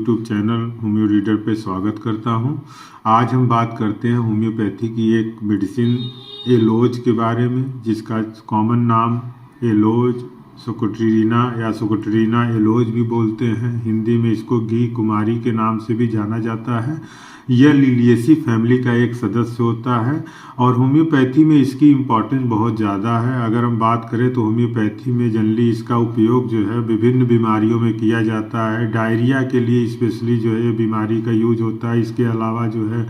YouTube channel homeo reader पे स्वागत करता हूं। आज हम बात करते हैं होम्योपैथी की एक मेडिसिन एलोज के बारे में, जिसका कॉमन नाम एलोज सोकोट्रिना या सोकोट्रिना एलोज भी बोलते हैं। हिंदी में इसको घी कुमारी के नाम से भी जाना जाता है। यह लिलिएसी फैमिली का एक सदस्य होता है और होम्योपैथी में इसकी इम्पोर्टेंस बहुत ज़्यादा है। अगर हम बात करें तो होम्योपैथी में जनरली इसका उपयोग जो है विभिन्न बीमारियों में किया जाता है। डायरिया के लिए स्पेशली जो है ये बीमारी का यूज होता है। इसके अलावा जो है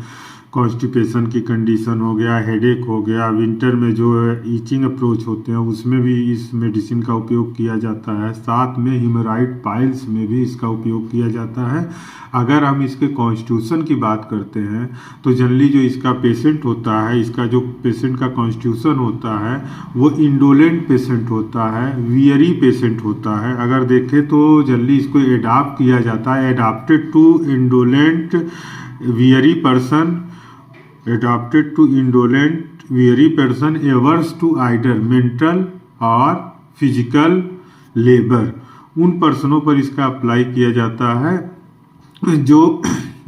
कॉन्स्टिपेशन की कंडीशन हो गया, हेडेक हो गया, विंटर में जो ईचिंग अप्रोच होते हैं उसमें भी इस मेडिसिन का उपयोग किया जाता है। साथ में हीमोरॉइड पाइल्स में भी इसका उपयोग किया जाता है। अगर हम इसके कॉन्स्टिट्यूशन की बात करते हैं तो जनरली जो इसका पेशेंट होता है, इसका जो पेशेंट का कॉन्स्टिट्यूशन होता है वो इंडोलेंट पेशेंट होता है, वियरी पेशेंट होता है। अगर देखें तो जनरली इसको एडाप्ट किया जाता है, adapted to indolent weary person, adapted to indolent weary person averse to either mental और फिजिकल लेबर। उन पर्सनों पर इसका अप्लाई किया जाता है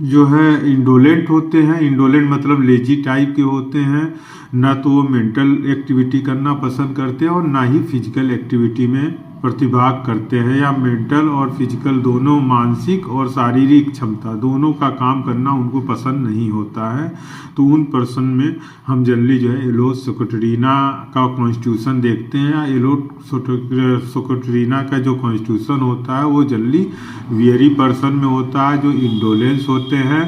जो है इंडोलेंट होते हैं। इंडोलेंट मतलब लेजी टाइप के होते हैं, ना तो वो मेंटल एक्टिविटी करना पसंद करते हैं और ना ही फिजिकल एक्टिविटी में प्रतिभाग करते हैं, या मेंटल और फिजिकल दोनों, मानसिक और शारीरिक क्षमता दोनों का काम करना उनको पसंद नहीं होता है। तो उन पर्सन में हम जनरली जो है एलोज सोकोट्रिना का कॉन्स्टिट्यूशन देखते हैं। एलोज सोकोट्रिना का जो कॉन्स्टिट्यूशन होता है वो जनरली वियरी पर्सन में होता है, जो इंडोलेंस होते हैं,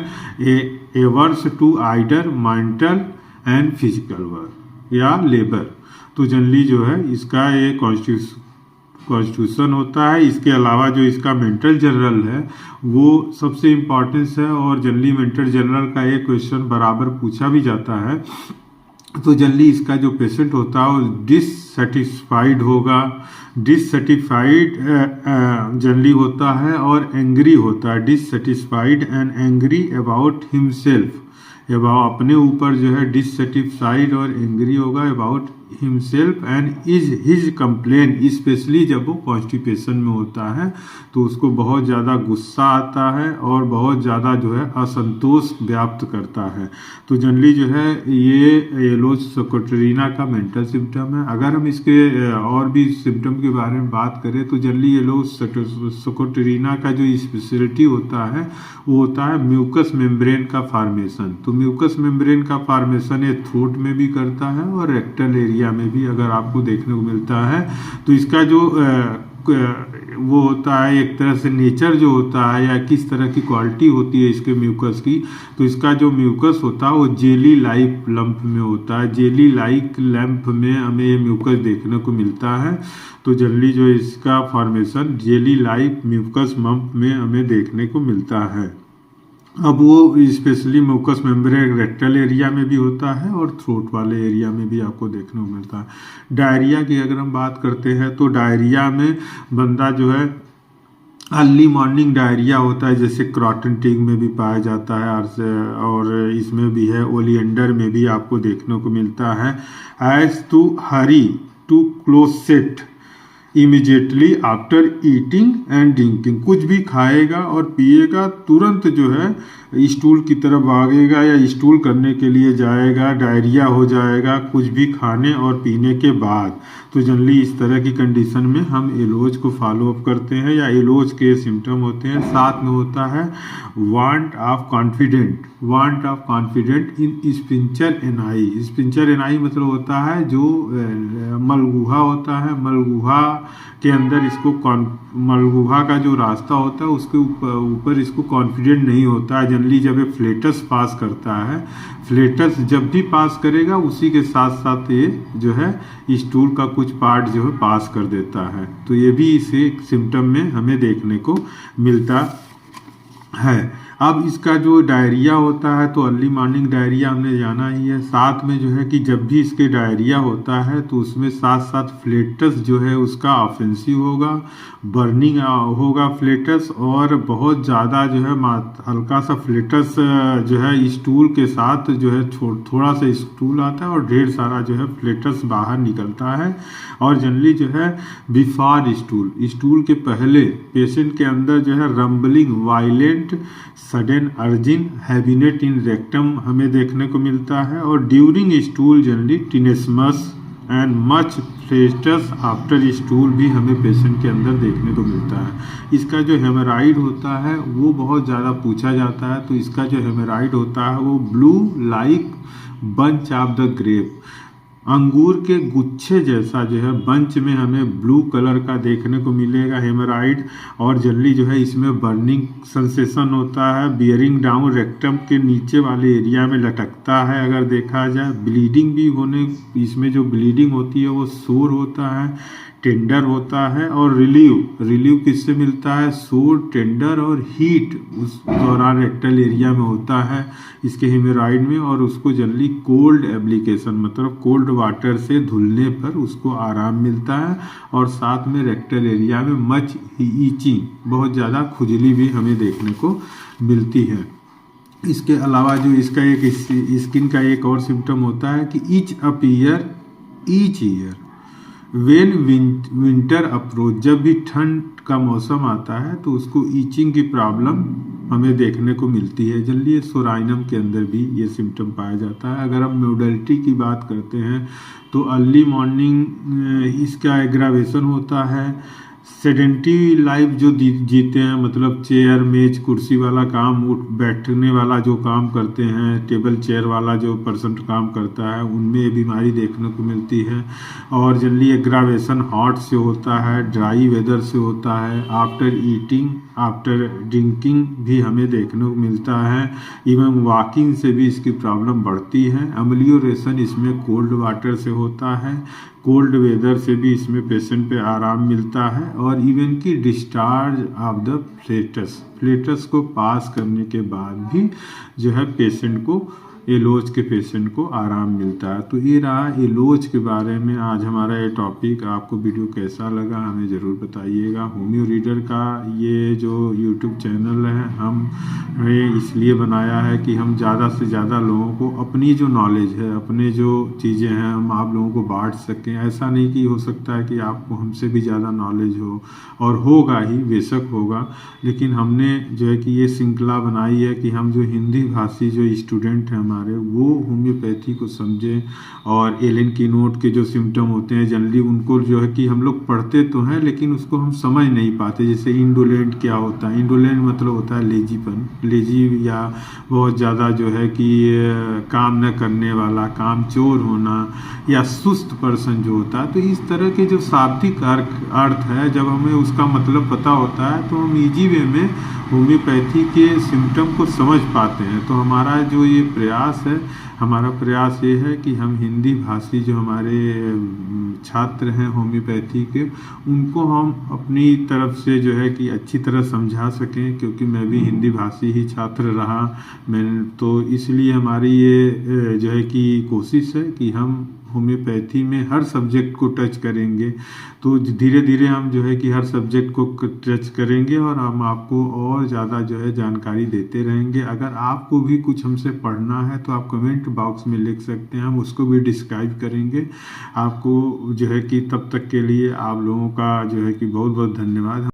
averse to either mental and physical work या लेबर। तो जनरली जो है इसका ये कॉन्स्टिट्यूशन होता है। इसके अलावा जो इसका मेंटल जनरल है वो सबसे इम्पॉर्टेंस है और जनरली मेंटल जनरल का एक क्वेश्चन बराबर पूछा भी जाता है। तो जनरली इसका जो पेशेंट होता है वो डिससेटिस्फाइड होगा, डिससेटिस्फाइड जनरली होता है और एंग्री होता है, dissatisfied and angry about himself, about अपने ऊपर जो है डिससेटिस्फाइड और एंग्री होगा about himself and is his complain. Specially जब वो कॉन्स्टिपेशन में होता है तो उसको बहुत ज़्यादा गुस्सा आता है और बहुत ज़्यादा जो है असंतोष व्याप्त करता है। तो जनरली जो है ये एलोज सोकोट्रिना का मेंटल सिम्टम है। अगर हम इसके और भी सिम्टम के बारे में बात करें तो जनरली एलोज सोकोट्रिना का जो स्पेशलिटी होता है वो होता है म्यूकस मेम्ब्रेन का फॉर्मेशन। तो म्यूकस मेम्ब्रेन का फॉर्मेशन ये थ्रोट में भी करता है और रेक्टल एरिया में भी अगर आपको देखने को मिलता है। तो इसका जो वो होता है एक तरह से नेचर जो होता है या किस तरह की क्वालिटी होती है इसके म्यूकस की, तो इसका जो म्यूकस होता है वो जेली लाइक लंप में होता है। जेली लाइक लंप में हमें ये म्यूकस देखने को मिलता है। तो जनरली जो इसका formation jelly like mucus lump में हमें देखने को मिलता है। अब वो specially mucus membrane rectal area में भी होता है और थ्रोट वाले एरिया में भी आपको देखने को मिलता है। डायरिया की अगर हम बात करते हैं तो डायरिया में बंदा जो है अर्ली मॉर्निंग डायरिया होता है, जैसे क्रॉटन टिग में भी पाया जाता है और इसमें भी है, ओलिएंडर में भी आपको देखने को मिलता है। As to hurry to closet immediately after eating and drinking, कुछ भी खाएगा और पिएगा तुरंत जो है स्टूल की तरफ भागेगा या स्टूल करने के लिए जाएगा, डायरिया हो जाएगा कुछ भी खाने और पीने के बाद। तो जनरली इस तरह की कंडीशन में हम एलोज को फॉलो अप करते हैं या एलोज के सिम्टम होते हैं। साथ में होता है want of confident in sphincter ani. Sphincter ani मतलब होता है जो मलगुहा होता है, मलगुहा के अंदर इसको मलगुहा का जो रास्ता होता है उसके ऊपर इसको कॉन्फिडेंट नहीं होता है। जनरली जब ये फ्लेटस पास करता है, फ्लेटस जब भी पास करेगा उसी के साथ साथ ये जो है स्टूल का कुछ पार्ट जो है पास कर देता है। तो ये भी इसे सिम्टम में हमें देखने को मिलता है। अब इसका जो डायरिया होता है तो अर्ली मॉर्निंग डायरिया हमने जाना ही है। साथ में जो है कि जब भी इसके डायरिया होता है तो उसमें साथ साथ फ्लेटस जो है उसका ऑफेंसिव होगा, बर्निंग होगा फ्लेटस, और बहुत ज़्यादा जो है हल्का सा फ्लेटस जो है स्टूल के साथ जो है थोड़ा सा स्टूल आता है और ढेर सारा जो है फ्लेटस बाहर निकलता है। और जनरली जो है बिफोर स्टूल के पहले पेशेंट के अंदर जो है rumbling, violent, sudden urging, heaviness in rectum हमें देखने को मिलता है। और during stool generally tenesmus and much flatus after stool भी हमें पेशेंट के अंदर देखने को मिलता है। इसका जो हेमराइड होता है वो बहुत ज़्यादा पूछा जाता है। तो इसका जो हेमराइड होता है वो blue like bunch of the grape, अंगूर के गुच्छे जैसा जो है बंच में हमें ब्लू कलर का देखने को मिलेगा हेमराइड। और जनरली जो है इसमें बर्निंग सेंसेशन होता है, बियरिंग डाउन रेक्टम के नीचे वाले एरिया में लटकता है अगर देखा जाए। ब्लीडिंग भी होने, इसमें जो ब्लीडिंग होती है वो सोर होता है, टेंडर होता है। और रिलीव किससे मिलता है? सोर, टेंडर और हीट उस दौरान रेक्टल एरिया में होता है इसके हेमोरॉइड में। और उसको जनरली कोल्ड एप्लीकेशन मतलब कोल्ड वाटर से धुलने पर उसको आराम मिलता है। और साथ में रेक्टल एरिया में मच ईचिंग, बहुत ज़्यादा खुजली भी हमें देखने को मिलती है। इसके अलावा जो इसका एक स्किन का एक और सिम्टम होता है कि each appear each year when winter approach, जब भी ठंड का मौसम आता है तो उसको ईचिंग की प्रॉब्लम हमें देखने को मिलती है। जल्दी ये सोराइनम के अंदर भी ये सिम्टम पाया जाता है। अगर हम मोडलिटी की बात करते हैं तो अर्ली मॉर्निंग इसका एग्रावेशन होता है। सेडेंटरी लाइफ जो जीते हैं, मतलब चेयर मेज कुर्सी वाला काम, उठ बैठने वाला जो काम करते हैं, टेबल चेयर वाला जो पर्सन काम करता है, उनमें ये बीमारी देखने को मिलती है। और जनरली एग्रावेशन हॉट से होता है, ड्राई वेदर से होता है, आफ्टर ईटिंग, आफ्टर ड्रिंकिंग भी हमें देखने को मिलता है। इवन वॉकिंग से भी इसकी प्रॉब्लम बढ़ती है। अम्लियोरेशन इसमें कोल्ड वाटर से होता है, कोल्ड वेदर से भी इसमें पेशेंट पे आराम मिलता है। और इवन की डिस्चार्ज ऑफ द फ्लेटस को पास करने के बाद भी जो है पेशेंट को, एलोज के पेशेंट को आराम मिलता है। तो ये रहा एलोज के बारे में आज हमारा ये टॉपिक। आपको वीडियो कैसा लगा हमें ज़रूर बताइएगा। होम्यो रीडर का ये जो यूट्यूब चैनल है हमने इसलिए बनाया है कि हम ज़्यादा से ज़्यादा लोगों को अपनी जो नॉलेज है, अपने जो चीज़ें हैं, हम आप लोगों को बांट सकें। ऐसा नहीं कि हो सकता है कि आपको हमसे भी ज़्यादा नॉलेज हो, और होगा ही, बेशक होगा, लेकिन हमने जो है कि ये श्रृंखला बनाई है कि हम जो हिंदी भाषी जो स्टूडेंट हैं वो होम्योपैथी को समझें। और एलन की नोट के जो सिम्टम होते हैं जनरली उनको जो है कि हम लोग पढ़ते तो हैं लेकिन उसको हम समझ नहीं पाते। जैसे इंडोलेंट क्या होता है? इंडोलेंट मतलब होता है लेजीपन, लेजी या बहुत ज़्यादा जो है कि काम न करने वाला, काम चोर होना, या सुस्त पर्सन जो होता है। तो इस तरह के जो शाब्दिक अर्थ है, जब हमें उसका मतलब पता होता है तो हम ईजी वे में होम्योपैथी के सिम्टम को समझ पाते हैं। तो हमारा जो ये प्रयास है, हमारा प्रयास ये है कि हम हिंदी भाषी जो हमारे छात्र हैं होम्योपैथी के, उनको हम अपनी तरफ से जो है कि अच्छी तरह समझा सकें, क्योंकि मैं भी हिंदी भाषी ही छात्र रहा मैं, तो इसलिए हमारी ये जो है कि कोशिश है कि हम होम्योपैथी में हर सब्जेक्ट को टच करेंगे। तो धीरे धीरे हम जो है कि हर सब्जेक्ट को टच करेंगे और हम आपको और ज़्यादा जो है जानकारी देते रहेंगे। अगर आपको भी कुछ हमसे पढ़ना है तो आप कमेंट बॉक्स में लिख सकते हैं, हम उसको भी डिस्क्राइब करेंगे आपको। जो है कि तब तक के लिए आप लोगों का जो है कि बहुत बहुत धन्यवाद।